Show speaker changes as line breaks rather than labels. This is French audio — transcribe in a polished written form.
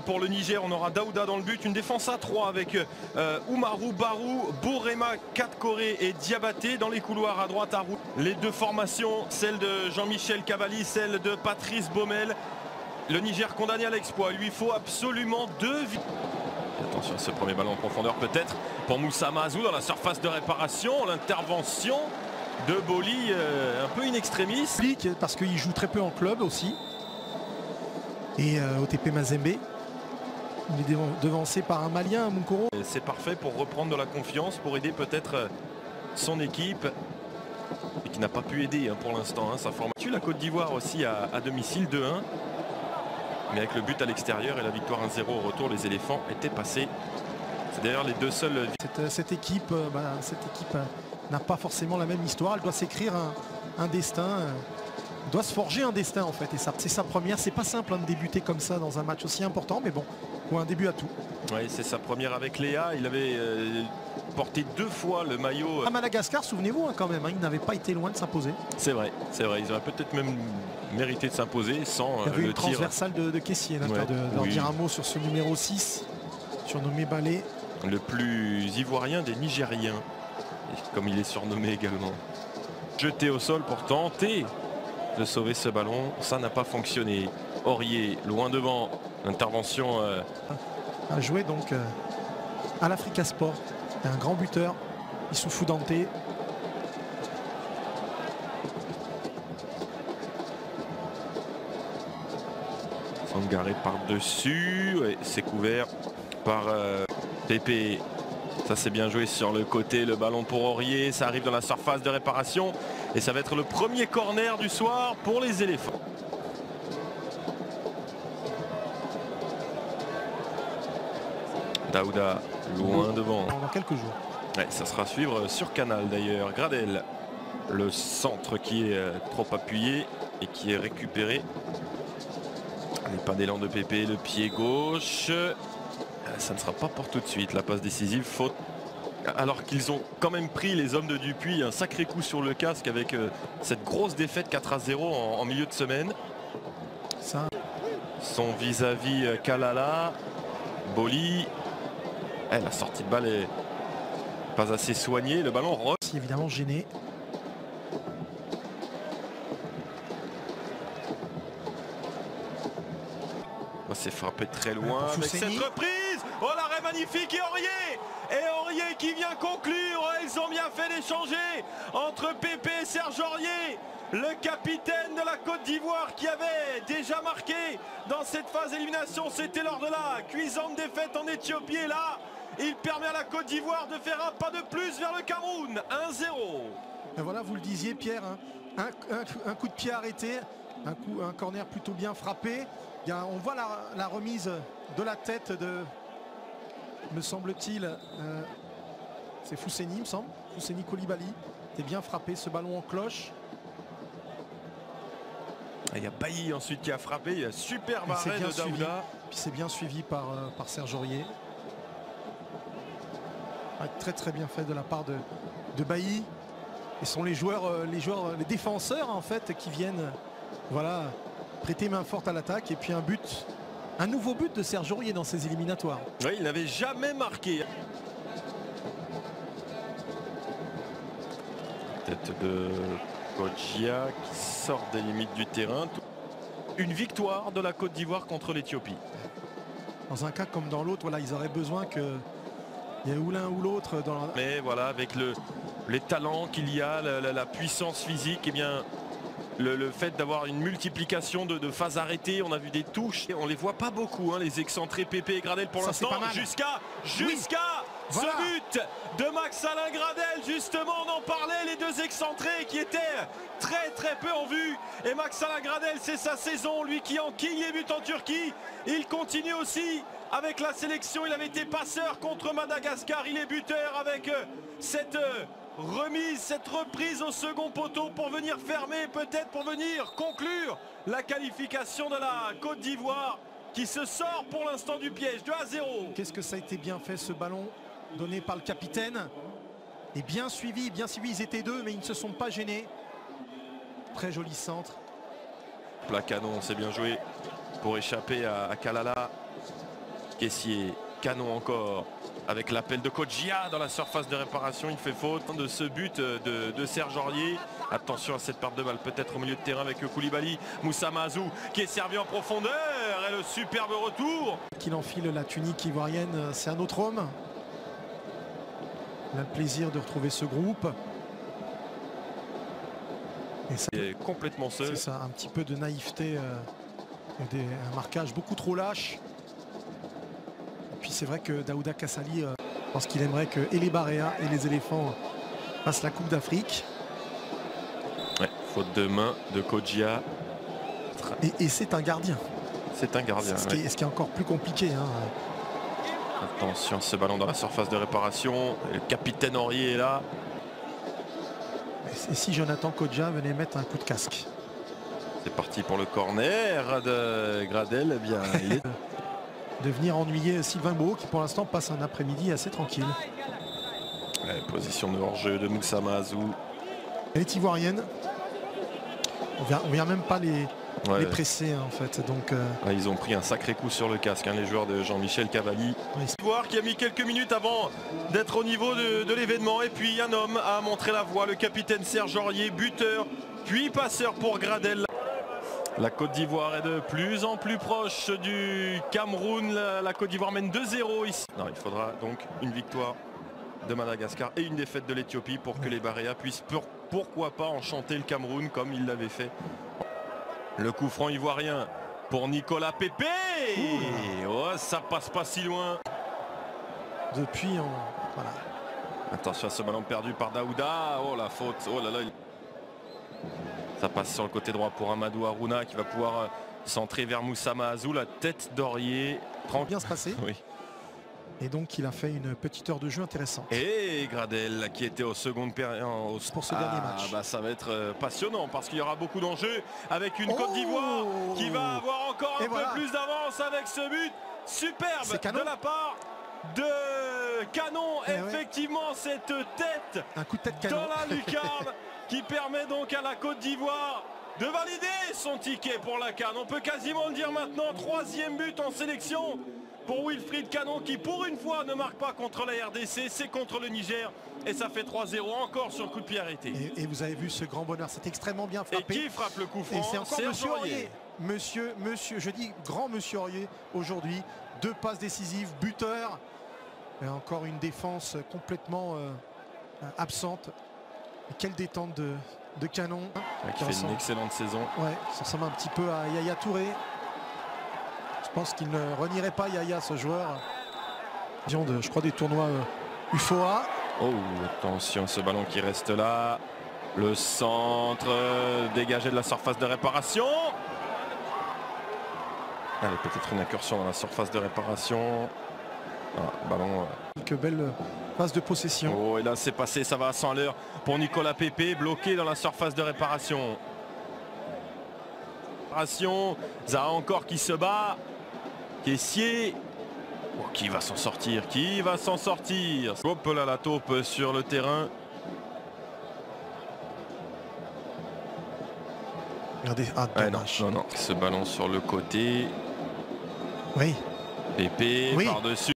Pour le Niger, on aura Daouda dans le but, une défense à 3 avec Oumarou, Barou, Bourema, Katkore et Diabaté. Dans les couloirs à droite, Arou. Les deux formations, celle de Jean-Michel Cavalli, celle de Patrice Baumel. Le Niger condamné à l'exploit, il lui faut absolument 2 vies. Attention à ce premier ballon en profondeur peut-être pour Moussa Mazou dans la surface de réparation. L'intervention de Boli un peu in extremis.
Parce qu'il joue très peu en club aussi. Et OTP Mazembe, il est devancé par un Malien, Moukoro.
C'est parfait pour reprendre de la confiance, pour aider peut-être son équipe. Et qui n'a pas pu aider pour l'instant sa formation. La Côte d'Ivoire aussi à domicile 2-1. Mais avec le but à l'extérieur et la victoire 1-0 au retour, les éléphants étaient passés. C'est d'ailleurs les deux seuls.
Cette équipe n'a pas forcément la même histoire. Elle doit s'écrire un destin. Doit se forger un destin en fait, et ça c'est sa première. C'est pas simple de débuter comme ça dans un match aussi important, mais bon, ou un début à tout.
Oui, c'est sa première avec Léa. Il avait porté 2 fois le maillot.
À Madagascar, souvenez-vous quand même, il n'avait pas été loin de s'imposer.
C'est vrai, ils auraient peut-être même mérité de s'imposer sans
il y avait
le
une transversale de Kessier, d'en dire un mot sur ce numéro 6, surnommé Balé.
Le plus ivoirien des Nigériens, comme il est surnommé également. Jeté au sol pour tenter de sauver ce ballon, ça n'a pas fonctionné. Aurier loin devant, intervention
a joué donc à l'Africa Sport, un grand buteur, Issoufou Dante.
Sangaré par-dessus, ouais, c'est couvert par Pépé. Ça c'est bien joué sur le côté, le ballon pour Aurier, ça arrive dans la surface de réparation et ça va être le premier corner du soir pour les éléphants. Daouda loin devant.
Dans quelques jours.
Ouais, ça sera à suivre sur Canal d'ailleurs. Gradel, le centre qui est trop appuyé et qui est récupéré. Pas d'élan de Pépé, le pied gauche. Ça ne sera pas pour tout de suite. La passe décisive, faute. Alors qu'ils ont quand même pris, les hommes de Dupuis, un sacré coup sur le casque avec cette grosse défaite 4-0 en milieu de semaine.
Ça.
Son vis-à-vis Kalala, Boli. La sortie de balle est pas assez soignée. Le ballon
c'est évidemment gêné.
C'est frappé très loin avec cette reprise. Oh, l'arrêt magnifique et Aurier qui vient conclure. Ils ont bien fait d'échanger entre Pépé et Serge Aurier, le capitaine de la Côte d'Ivoire qui avait déjà marqué dans cette phase d'élimination. C'était lors de la cuisante défaite en Éthiopie. Et là, il permet à la Côte d'Ivoire de faire un pas de plus vers le Cameroun. 1-0.
Et voilà, vous le disiez Pierre, un coup de pied arrêté, un corner plutôt bien frappé. On voit la remise de la tête de, me semble-t-il, c'est Fousseni, il me semble, Fousseni Koulibaly. C'est bien frappé, ce ballon en cloche.
Il y a Bailly ensuite qui a frappé, il y a super arrêt de Daouda.
Puis c'est bien suivi par Serge Aurier. Très très bien fait de la part de Bailly. Et ce sont les défenseurs en fait qui viennent, voilà, prêter main forte à l'attaque. Et puis un nouveau but de Serge Aurier dans ces éliminatoires.
Oui, il n'avait jamais marqué. Tête de Kodjia qui sort des limites du terrain. Une victoire de la Côte d'Ivoire contre l'Éthiopie.
Dans un cas comme dans l'autre, voilà, ils auraient besoin qu'il y ait ou l'un ou l'autre.
Mais voilà, avec les talents qu'il y a, la puissance physique, et bien le fait d'avoir une multiplication de phases arrêtées, on a vu des touches, et on les voit pas beaucoup, les excentrés Pépé et Gradel pour l'instant, jusqu'à ce but de Max-Alain Gradel. Justement, on en parlait, les deux excentrés qui étaient très très peu en vue, et Max-Alain Gradel, c'est sa saison, lui qui enquille les buts en Turquie. Il continue aussi avec la sélection, il avait été passeur contre Madagascar, il est buteur avec cette remise, cette reprise au second poteau pour venir fermer, peut-être pour venir conclure la qualification de la Côte d'Ivoire qui se sort pour l'instant du piège. 2-0.
Qu'est-ce que ça a été bien fait, ce ballon donné par le capitaine, et bien suivi, ils étaient deux mais ils ne se sont pas gênés. Très joli centre.
Plat canon, c'est bien joué pour échapper à Kalala. Caissier, Canon encore. Avec l'appel de Kodjia dans la surface de réparation, il fait faute de ce but de Serge Aurier. Attention à cette perte de balle, peut-être au milieu de terrain avec Koulibaly. Moussa Mazou qui est servi en profondeur et le superbe retour.
Qu'il enfile la tunique ivoirienne, c'est un autre homme. On a le plaisir de retrouver ce groupe. Et ça,
il est complètement seul.
C'est ça, un petit peu de naïveté, un marquage beaucoup trop lâche. Et puis c'est vrai que Daouda Kassali pense qu'il aimerait que et les Barea et les éléphants passent la Coupe d'Afrique.
Ouais, faute de main de Kodjia.
Et c'est un gardien.
C'est un gardien.
Ce qui est encore plus compliqué. Hein.
Attention, ce ballon dans la surface de réparation. Et le capitaine Aurier est là.
Et si Jonathan Kodjia venait mettre un coup de casque?
C'est parti pour le corner de Gradel. Eh bien, il est...
de venir ennuyer Sylvain Beau qui pour l'instant passe un après-midi assez tranquille.
Ouais, position de hors-jeu de Moussa Mazou.
Elle est ivoirienne. On vient même pas les presser en fait. Donc,
ils ont pris un sacré coup sur le casque, les joueurs de Jean-Michel Cavalli. Voir qui a mis quelques minutes avant d'être au niveau de l'événement. Et puis un homme a montré la voie, le capitaine Serge Aurier, buteur, puis passeur pour Gradel. La Côte d'Ivoire est de plus en plus proche du Cameroun. La Côte d'Ivoire mène 2-0 ici. Non, il faudra donc une victoire de Madagascar et une défaite de l'Éthiopie pour que les Barea puissent pourquoi pas enchanter le Cameroun comme ils l'avaient fait. Le coup franc ivoirien pour Nicolas Pepe. Oh, ça passe pas si loin.
Depuis, voilà.
Attention à ce ballon perdu par Daouda. Oh la faute. Oh là là. Ça passe sur le côté droit pour Amadou Harouna qui va pouvoir centrer vers Moussa Mazou. La tête d'Aurier.
Bien se passer.
Oui.
Et donc il a fait une petite heure de jeu intéressante.
Et Gradel qui était au second période
pour ce dernier match.
Bah, ça va être passionnant parce qu'il y aura beaucoup d'enjeux avec une Côte d'Ivoire qui va avoir encore un peu plus d'avance avec ce but superbe de la part de Canon. Effectivement, cette tête,
un coup de tête Canon
dans la lucarne qui permet donc à la Côte d'Ivoire de valider son ticket pour la CAN. On peut quasiment le dire maintenant, 3e but en sélection pour Wilfried Canon qui pour une fois ne marque pas contre la RDC, c'est contre le Niger et ça fait 3-0 encore sur le coup de pied arrêté.
Et vous avez vu ce grand bonheur, c'est extrêmement bien frappé.
Et qui frappe le coup franc?
Et c'est encore Monsieur Aurier. Monsieur, je dis grand Monsieur Aurier aujourd'hui. 2 passes décisives, buteur. Et encore une défense complètement absente. Et quelle détente de Canon.
Qui fait une excellente saison.
Ouais, ça ressemble un petit peu à Yaya Touré. Je pense qu'il ne renierait pas Yaya, ce joueur. Je crois des tournois UFOA.
Oh, attention, ce ballon qui reste là. Le centre dégagé de la surface de réparation. Allez, peut-être une incursion dans la surface de réparation. Ballon.
Que belle passe de possession.
Oh, et là c'est passé, ça va à 100 à l'heure pour Nicolas Pepe, bloqué dans la surface de réparation. Zaha encore qui se bat. Caissier. Oh, qui va s'en sortir? Qui va s'en sortir? Hop là, la taupe sur le terrain.
Regardez,
non, ce ballon sur le côté.
Oui.
Pepe par-dessus.